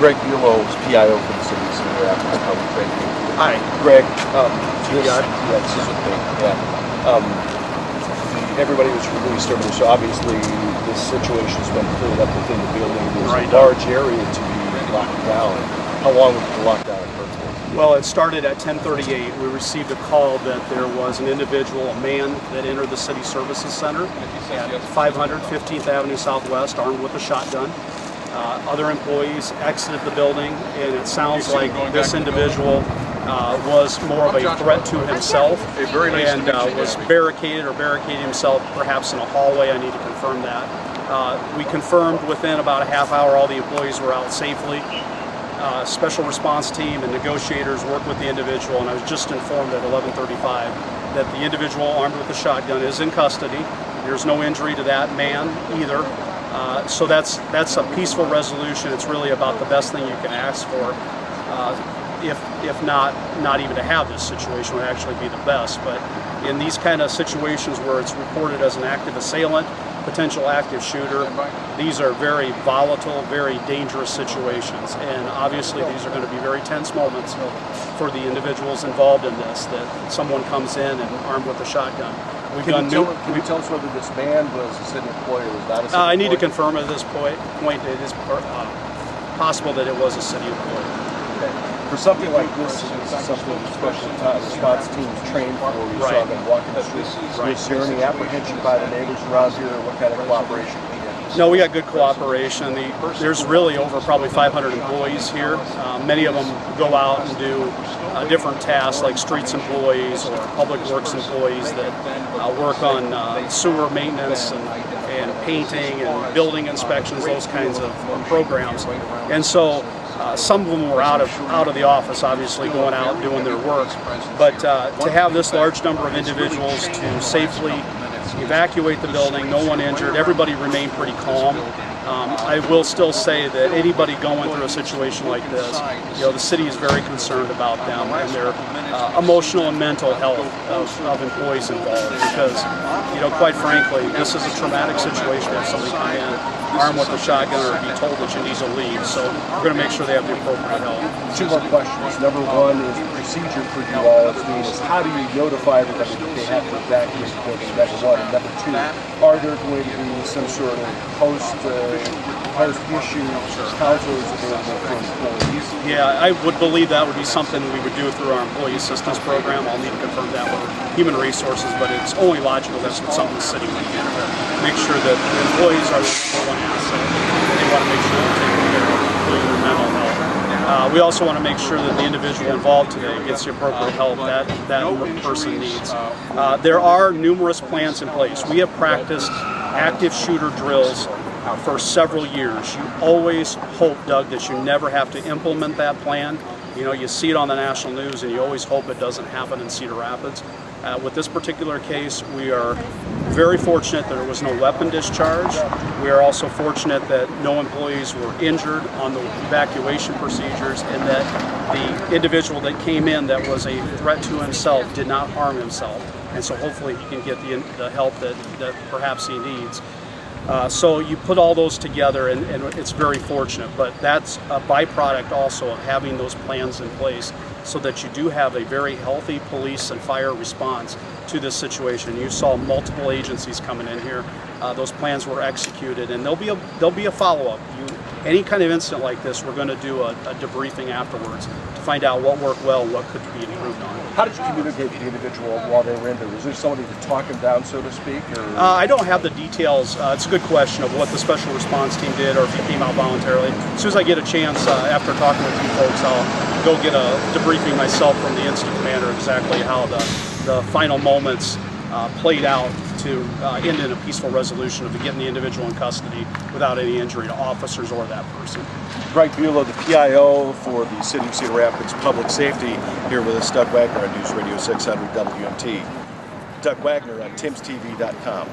Greg Buelow, PIO for the City of Cedar Rapids Public Safety. Hi. Greg, this is a thing. Everybody was released earlier, so obviously this situation's been cleared up within the building. There's a large area to be locked down. How long would the lockdown occur for? Well, it started at 10:38. We received a call that there was an individual, a man, that entered the City Services Center at 500 15th Avenue Southwest, armed with a shotgun. Other employees exited the building, and it sounds like this individual was more of a threat to himself and was barricaded himself perhaps in a hallway. I need to confirm that. We confirmed within about a half hour all the employees were out safely. Special response team and negotiators worked with the individual, and I was just informed at 11:35 that the individual armed with the shotgun is in custody. There's no injury to that man either. So that's a peaceful resolution. It's really about the best thing you can ask for. If not even to have this situation would actually be the best. But in these kind of situations where it's reported as an active assailant, potential active shooter, these are very volatile, very dangerous situations. And obviously these are going to be very tense moments for the individuals involved in this, that someone comes in and armed with a shotgun. Can you tell us whether this man was a city employee or was not a city employee? I need to confirm at this point it is possible that it was a city employee. Okay. For something like this, it's something the special response team is trained for. You saw them walking the streets. Is there any apprehension by the neighbors around here? What kind of cooperation? No, we got good cooperation. There's really over probably 500 employees here. Many of them go out and do different tasks, like streets employees or public works employees that work on sewer maintenance and painting and building inspections, those kinds of programs. And so some of them were out of the office, obviously going out and doing their work. But to have this large number of individuals to safely evacuate the building, no one injured, everybody remained pretty calm. I will still say that anybody going through a situation like this, the city is very concerned about them and their emotional and mental health of employees involved, because, quite frankly, this is a traumatic situation to have somebody come in, armed with a shotgun, or be told that you need to leave. So we're going to make sure they have the appropriate help. Two more questions. Number one is the procedure for you all is how do you notify everybody that they have to evacuate the building? Number one. And number two, are there going to be some sort of post-issue counselors available for employees? Yeah, I would believe that would be something we would do through our employee assistance program. I'll need to confirm that with human resources, but it's only logical that's something the city would do to make sure that the employees are the number one asset. They want to make sure they're taking care of their mental health. We also want to make sure that the individual involved today gets the appropriate help that person needs. There are numerous plans in place. We have practiced active shooter drills for several years. You always hope, Doug, that you never have to implement that plan. You see it on the national news, and you always hope it doesn't happen in Cedar Rapids. With this particular case, we are very fortunate that there was no weapon discharge. We are also fortunate that no employees were injured on the evacuation procedures, and that the individual that came in that was a threat to himself did not harm himself. And so hopefully he can get the help that perhaps he needs. So you put all those together, and it's very fortunate, but that's a byproduct also of having those plans in place so that you do have a very healthy police and fire response to this situation. You saw multiple agencies coming in here. Those plans were executed, and there'll be a follow-up. Any kind of incident like this, we're going to do a debriefing afterwards to find out what worked well, what could be improved on. How did you communicate with the individual while they were in there? Was there somebody to talk him down, so to speak? Or? I don't have the details. It's a good question of what the special response team did, or if he came out voluntarily. As soon as I get a chance, after talking with you folks, I'll go get a debriefing myself from the incident commander exactly how the final moments played out to end in a peaceful resolution of getting the individual in custody without any injury to officers or that person. Greg Buelow, the PIO for the City of Cedar Rapids Public Safety, here with us, Doug Wagner on News Radio 600 WMT. Doug Wagner on TimsTV.com.